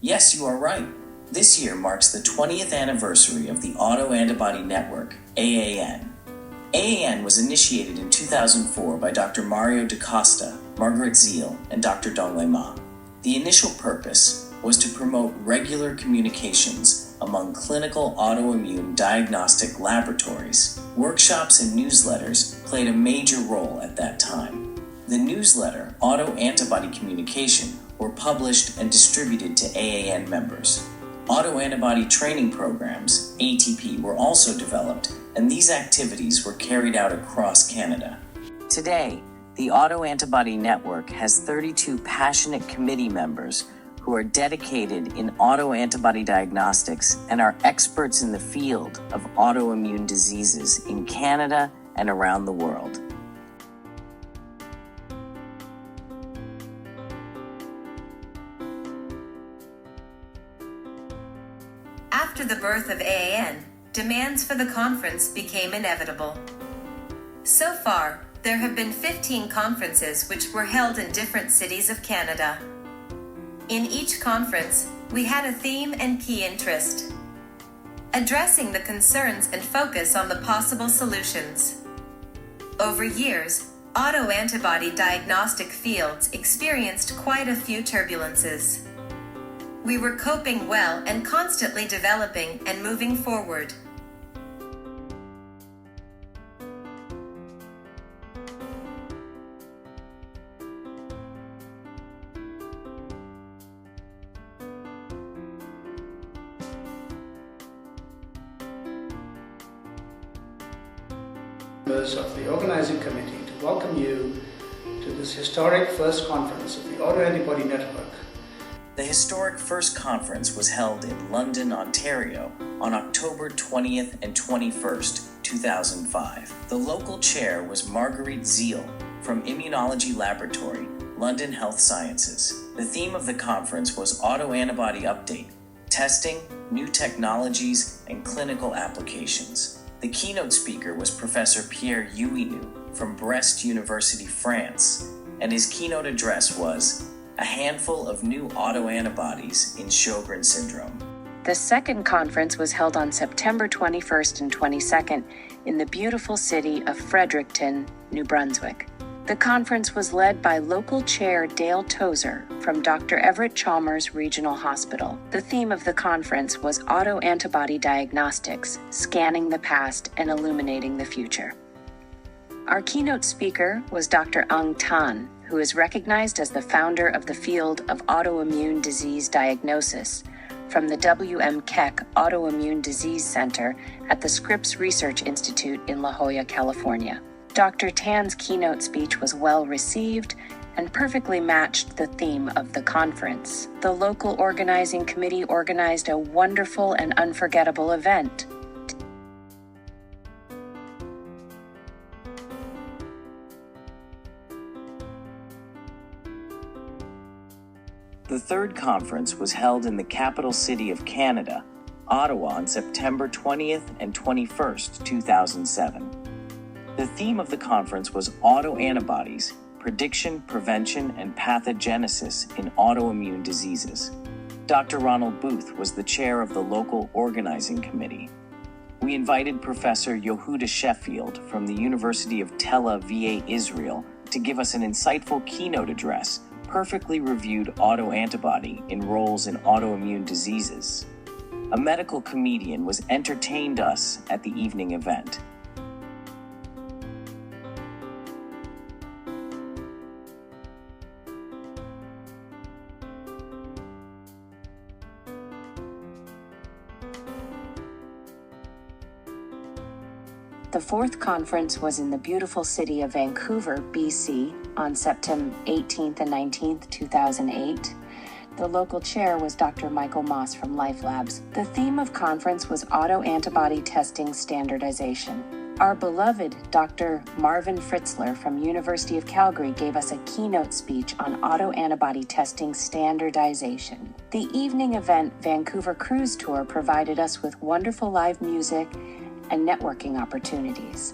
Yes, you are right. This year marks the 20th anniversary of the Autoantibody Network, AAN. AAN was initiated in 2004 by Dr. Mario DaCosta, Margaret Zeal, and Dr. Donglei Ma. The initial purpose was to promote regular communications among clinical autoimmune diagnostic laboratories. Workshops and newsletters played a major role at that time. The newsletter, Autoantibody Communication, were published and distributed to AAN members. Autoantibody training programs, ATP, were also developed, and these activities were carried out across Canada. Today, the Autoantibody Network has 32 passionate committee members who are dedicated in autoantibody diagnostics and are experts in the field of autoimmune diseases in Canada and around the world. After the birth of AAN, demands for the conference became inevitable. So far, there have been 15 conferences which were held in different cities of Canada. In each conference, we had a theme and key interest, addressing the concerns and focus on the possible solutions. Over years, autoantibody diagnostic fields experienced quite a few turbulences. We were coping well and constantly developing and moving forward. Members of the organizing committee to welcome you to this historic first conference of the Autoantibody Network. The historic first conference was held in London, Ontario on October 20th and 21st, 2005. The local chair was Marguerite Zeal from Immunology Laboratory, London Health Sciences. The theme of the conference was Autoantibody Update, Testing, New Technologies, and Clinical Applications. The keynote speaker was Professor Pierre Huillinou from Brest University, France, and his keynote address was A Handful of New Autoantibodies in Sjogren's Syndrome. The second conference was held on September 21st and 22nd in the beautiful city of Fredericton, New Brunswick. The conference was led by local chair Dale Tozer from Dr. Everett Chalmers Regional Hospital. The theme of the conference was Autoantibody Diagnostics, Scanning the Past and Illuminating the Future. Our keynote speaker was Dr. Ung Tan, who is recognized as the founder of the field of autoimmune disease diagnosis from the W.M. Keck Autoimmune Disease Center at the Scripps Research Institute in La Jolla, California. Dr. Tan's keynote speech was well received and perfectly matched the theme of the conference. The local organizing committee organized a wonderful and unforgettable event. The third conference was held in the capital city of Canada, Ottawa, on September 20th and 21st, 2007. The theme of the conference was Autoantibodies, Prediction, Prevention, and Pathogenesis in Autoimmune Diseases. Dr. Ronald Booth was the chair of the local organizing committee. We invited Professor Yehuda Sheffield from the University of Tel Aviv, Israel, to give us an insightful keynote address, perfectly reviewed autoantibody in roles in autoimmune diseases. A medical comedian was entertained us at the evening event. The fourth conference was in the beautiful city of Vancouver, BC, on September 18th and 19th, 2008. The local chair was Dr. Michael Moss from Life Labs. The theme of conference was Autoantibody Testing Standardization. Our beloved Dr. Marvin Fritzler from University of Calgary gave us a keynote speech on autoantibody testing standardization. The evening event Vancouver Cruise Tour provided us with wonderful live music and networking opportunities.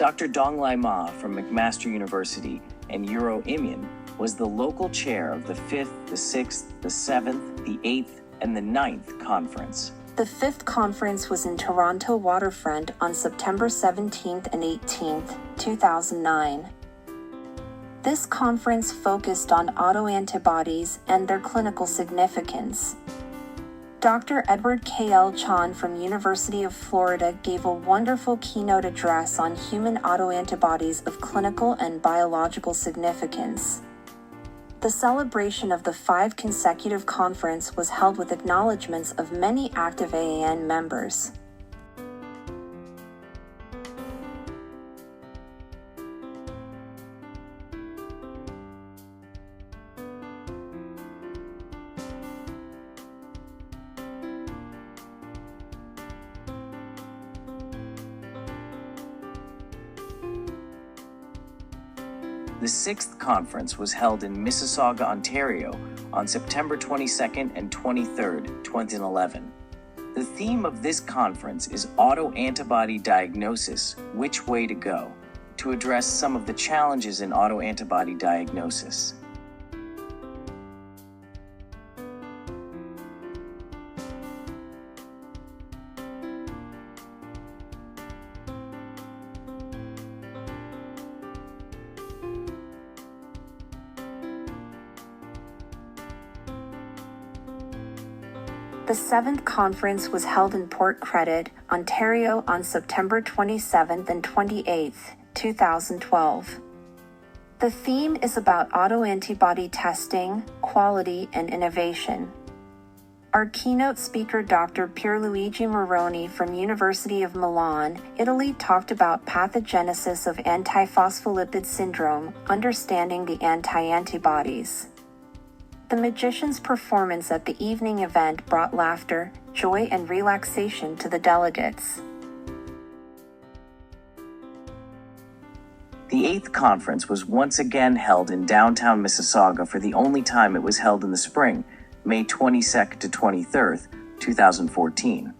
Dr. Donglai Ma from McMaster University and Euro Imian was the local chair of the 5th, the 6th, the 7th, the 8th, and the 9th conference. The 5th conference was in Toronto Waterfront on September 17th and 18th, 2009. This conference focused on autoantibodies and their clinical significance. Dr. Edward K. L. Chan from University of Florida gave a wonderful keynote address on human autoantibodies of clinical and biological significance. The celebration of the 5 consecutive conference was held with acknowledgments of many active AAN members. The 6th conference was held in Mississauga, Ontario on September 22nd and 23rd, 2011. The theme of this conference is autoantibody diagnosis, which way to go, to address some of the challenges in autoantibody diagnosis. The 7th conference was held in Port Credit, Ontario on September 27th and 28th, 2012. The theme is about autoantibody testing, quality, and innovation. Our keynote speaker, Dr. Pierluigi Moroni from University of Milan, Italy, talked about pathogenesis of antiphospholipid syndrome, understanding the anti-antibodies. The magician's performance at the evening event brought laughter, joy, and relaxation to the delegates. The 8th conference was once again held in downtown Mississauga for the only time it was held in the spring, May 22nd to 23rd, 2014.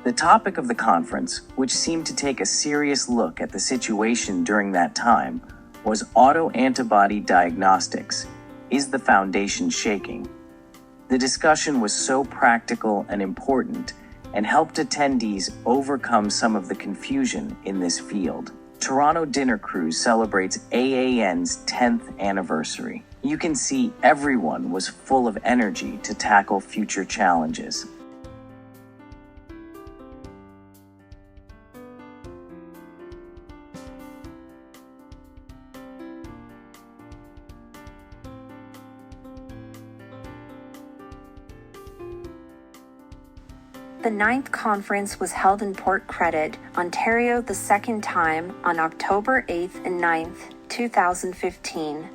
The topic of the conference, which seemed to take a serious look at the situation during that time, was autoantibody diagnostics. Is the foundation shaking? The discussion was so practical and important and helped attendees overcome some of the confusion in this field. Toronto Dinner Cruise celebrates AAN's 10th anniversary. You can see everyone was full of energy to tackle future challenges. The 9th conference was held in Port Credit, Ontario the second time on October 8th and 9th, 2015.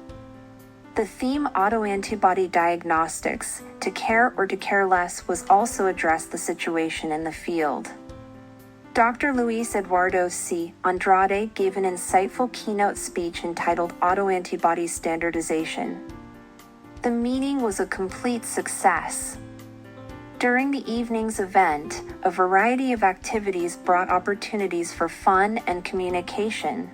The theme autoantibody diagnostics, to care or to care less, was also addressed the situation in the field. Dr. Luis Eduardo C. Andrade gave an insightful keynote speech entitled Autoantibody Standardization. The meeting was a complete success. During the evening's event, a variety of activities brought opportunities for fun and communication.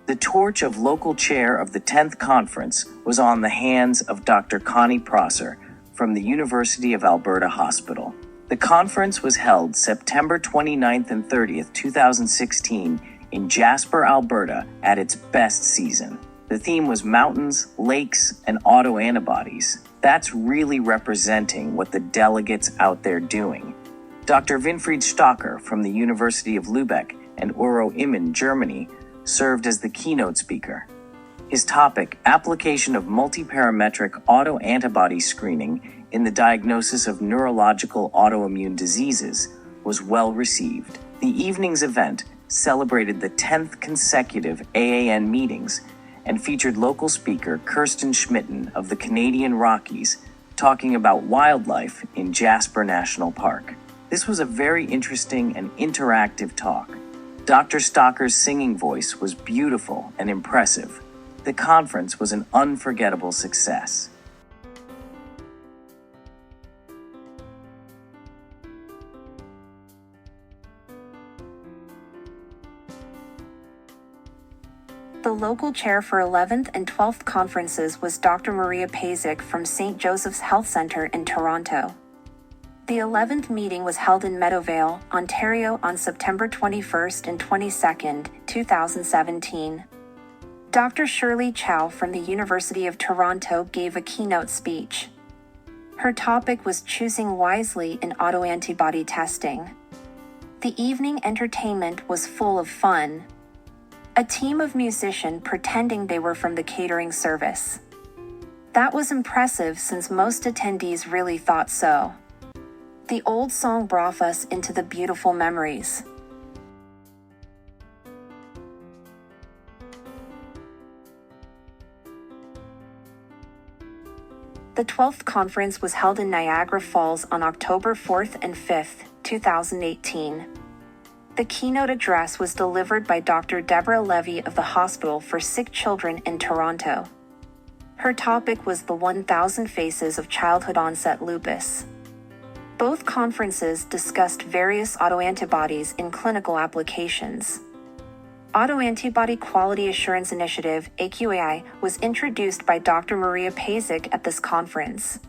The torch of local chair of the 10th conference was on the hands of Dr. Connie Prosser from the University of Alberta Hospital. The conference was held September 29th and 30th, 2016 in Jasper, Alberta at its best season. The theme was mountains, lakes, and autoantibodies. That's really representing what the delegates out there doing. Dr. Winfried Stocker from the University of Lübeck and Euro Imian, Germany, served as the keynote speaker. His topic, application of multiparametric autoantibody screening in the diagnosis of neurological autoimmune diseases, was well received. The evening's event celebrated the 10th consecutive AAN meetings and featured local speaker Kirsten Schmitten of the Canadian Rockies talking about wildlife in Jasper National Park. This was a very interesting and interactive talk. Dr. Stocker's singing voice was beautiful and impressive. The conference was an unforgettable success. The local chair for 11th and 12th conferences was Dr. Maria Pazik from St. Joseph's Health Centre in Toronto. The 11th meeting was held in Meadowvale, Ontario on September 21st and 22nd, 2017. Dr. Shirley Chow from the University of Toronto gave a keynote speech. Her topic was choosing wisely in autoantibody testing. The evening entertainment was full of fun. A team of musicians pretending they were from the catering service. That was impressive since most attendees really thought so. The old song brought us into the beautiful memories. The 12th conference was held in Niagara Falls on October 4th and 5th, 2018. The keynote address was delivered by Dr. Deborah Levy of the Hospital for Sick Children in Toronto. Her topic was the 1,000 Faces of Childhood-Onset Lupus. Both conferences discussed various autoantibodies in clinical applications. Autoantibody Quality Assurance Initiative, AQAI, was introduced by Dr. Maria Pazik at this conference.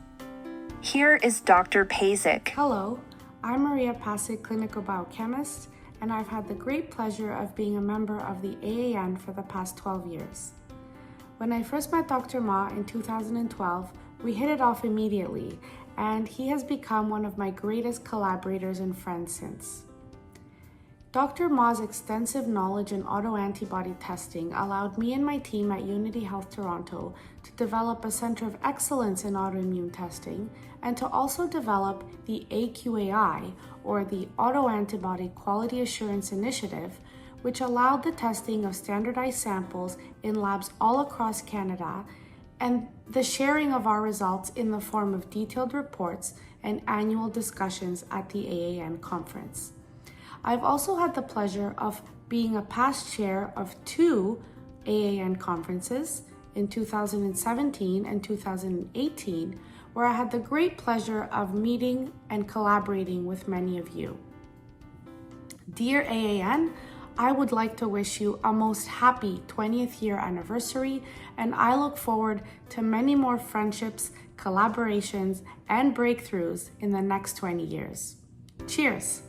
Here is Dr. Pazik. Hello, I'm Maria Pazik, clinical biochemist, and I've had the great pleasure of being a member of the AAN for the past 12 years. When I first met Dr. Ma in 2012, we hit it off immediately, and he has become one of my greatest collaborators and friends since. Dr. Ma's extensive knowledge in autoantibody testing allowed me and my team at Unity Health Toronto to develop a center of excellence in autoimmune testing and to also develop the AQAI, or the Autoantibody Quality Assurance Initiative, which allowed the testing of standardized samples in labs all across Canada and the sharing of our results in the form of detailed reports and annual discussions at the AAN conference. I've also had the pleasure of being a past chair of 2 AAN conferences in 2017 and 2018, where I had the great pleasure of meeting and collaborating with many of you. Dear AAN, I would like to wish you a most happy 20th year anniversary, and I look forward to many more friendships, collaborations, and breakthroughs in the next 20 years. Cheers!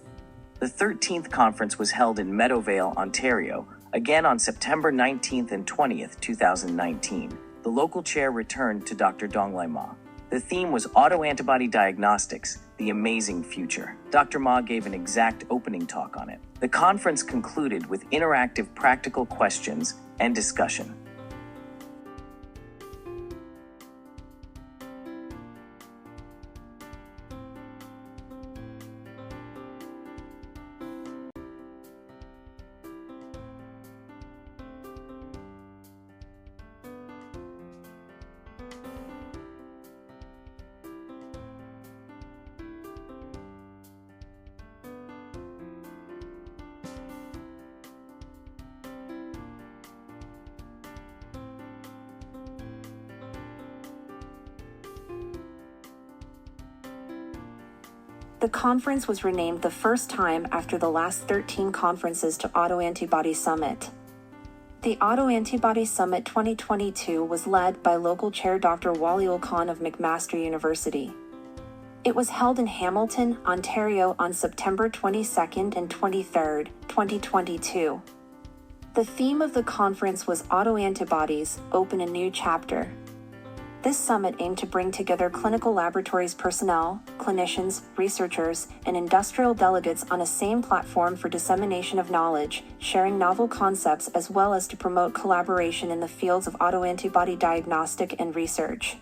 The 13th conference was held in Meadowvale, Ontario, again on September 19th and 20th, 2019. The local chair returned to Dr. Donglai Ma. The theme was Autoantibody Diagnostics, the Amazing Future. Dr. Ma gave an exact opening talk on it. The conference concluded with interactive practical questions and discussion. The conference was renamed the first time after the last 13 conferences to Autoantibody Summit. The Autoantibody Summit 2022 was led by local chair Dr. Waliul Khan of McMaster University. It was held in Hamilton, Ontario on September 22nd and 23rd, 2022. The theme of the conference was Autoantibodies, Open a New Chapter. This summit aimed to bring together clinical laboratories personnel, clinicians, researchers, and industrial delegates on a same platform for dissemination of knowledge, sharing novel concepts, as well as to promote collaboration in the fields of autoantibody diagnostic and research.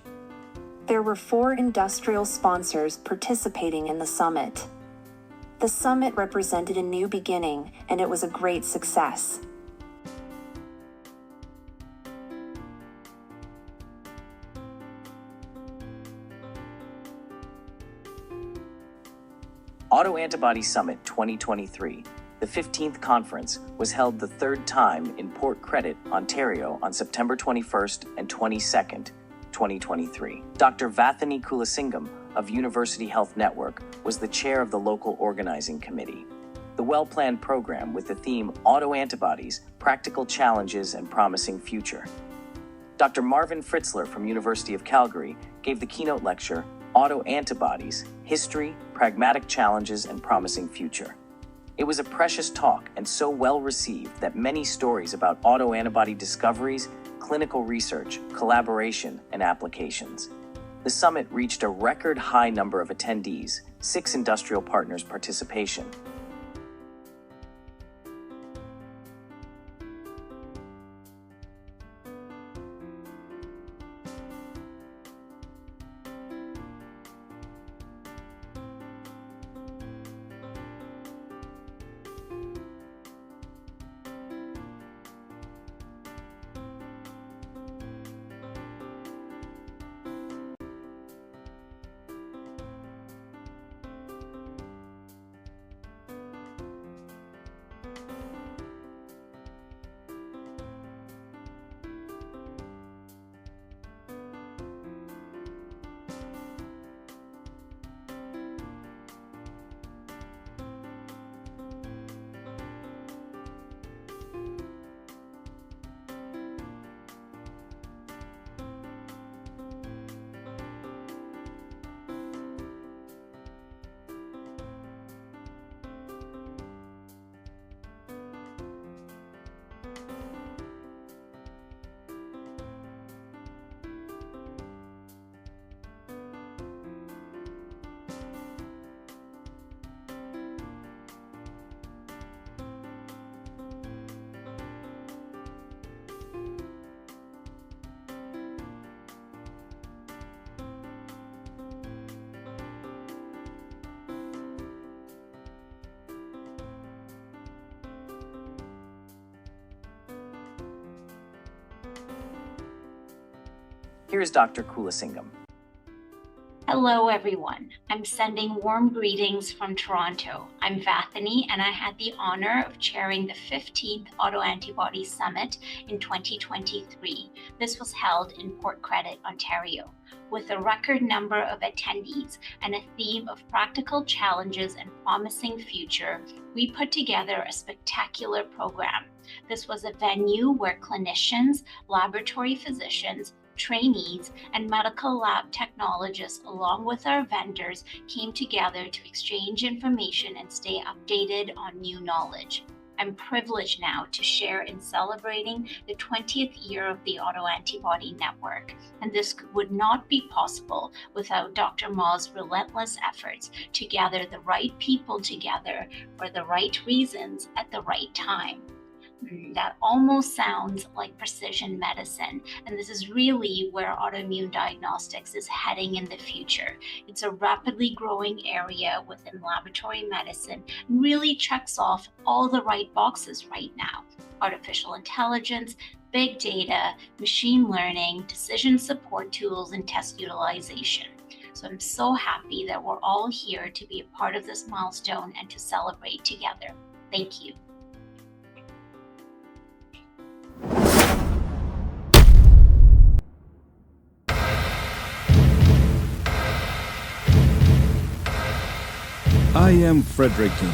There were 4 industrial sponsors participating in the summit. The summit represented a new beginning, and it was a great success. Autoantibody Summit 2023, the 15th conference, was held the 3rd time in Port Credit, Ontario on September 21st and 22nd, 2023. Dr. Vathini Kulasingam of University Health Network was the chair of the local organizing committee. the well-planned program with the theme Autoantibodies, Practical Challenges and Promising Future. Dr. Marvin Fritzler from University of Calgary gave the keynote lecture, Autoantibodies, History, Pragmatic Challenges and Promising Future. It was a precious talk and so well received that many stories about autoantibody discoveries, clinical research, collaboration, and applications. The summit reached a record high number of attendees, 6 industrial partners' participation. Here's Dr. Kulasingam. Hello, everyone. I'm sending warm greetings from Toronto. I'm Vathini, and I had the honor of chairing the 15th Autoantibody Summit in 2023. This was held in Port Credit, Ontario. With a record number of attendees and a theme of practical challenges and promising future, we put together a spectacular program. This was a venue where clinicians, laboratory physicians, trainees, and medical lab technologists, along with our vendors, came together to exchange information and stay updated on new knowledge. I'm privileged now to share in celebrating the 20th year of the Autoantibody Network, and this would not be possible without Dr. Ma's relentless efforts to gather the right people together for the right reasons at the right time. That almost sounds like precision medicine, and this is really where autoimmune diagnostics is heading in the future. It's a rapidly growing area within laboratory medicine and really checks off all the right boxes right now. Artificial intelligence, big data, machine learning, decision support tools, and test utilization. So I'm so happy that we're all here to be a part of this milestone and to celebrate together. Thank you. I am Fredericton.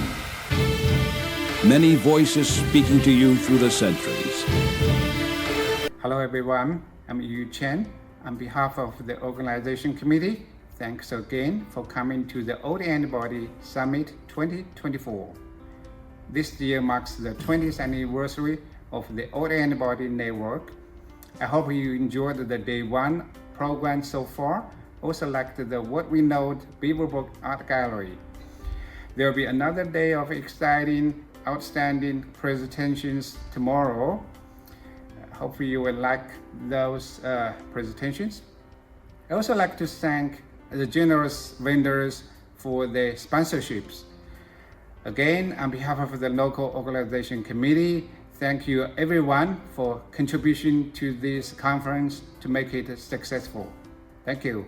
Many voices speaking to you through the centuries. Hello everyone, I'm Yu Chen. On behalf of the organization committee, thanks again for coming to the Autoantibody Summit 2024. This year marks the 20th anniversary of the Autoantibody Network. I hope you enjoyed the day one program so far. Also like the world-renowned Beaverbrook Art Gallery. There will be another day of exciting, outstanding presentations tomorrow. Hopefully you will like those presentations. I also like to thank the generous vendors for their sponsorships. Again, on behalf of the local organization committee, thank you everyone for contribution to this conference to make it successful. Thank you.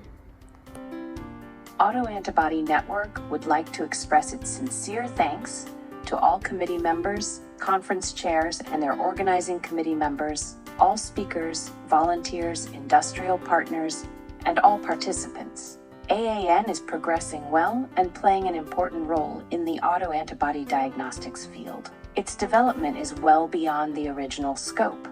Autoantibody Network would like to express its sincere thanks to all committee members, conference chairs, and their organizing committee members, all speakers, volunteers, industrial partners, and all participants. AAN is progressing well and playing an important role in the autoantibody diagnostics field. Its development is well beyond the original scope.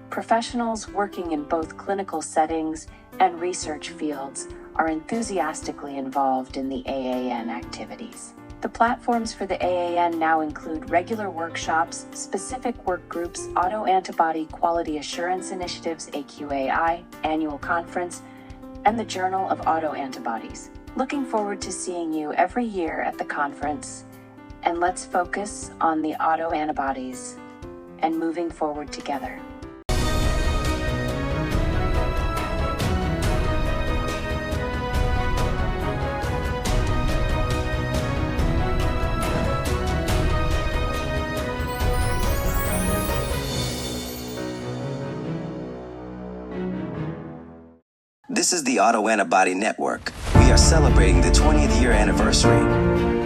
Professionals working in both clinical settings and research fields are enthusiastically involved in the AAN activities. The platforms for the AAN now include regular workshops, specific work groups, Autoantibody Quality Assurance Initiatives (AQAI) annual conference, and the Journal of Autoantibodies. Looking forward to seeing you every year at the conference, and let's focus on the autoantibodies and moving forward together. This is the Autoantibody Network. We are celebrating the 20th year anniversary.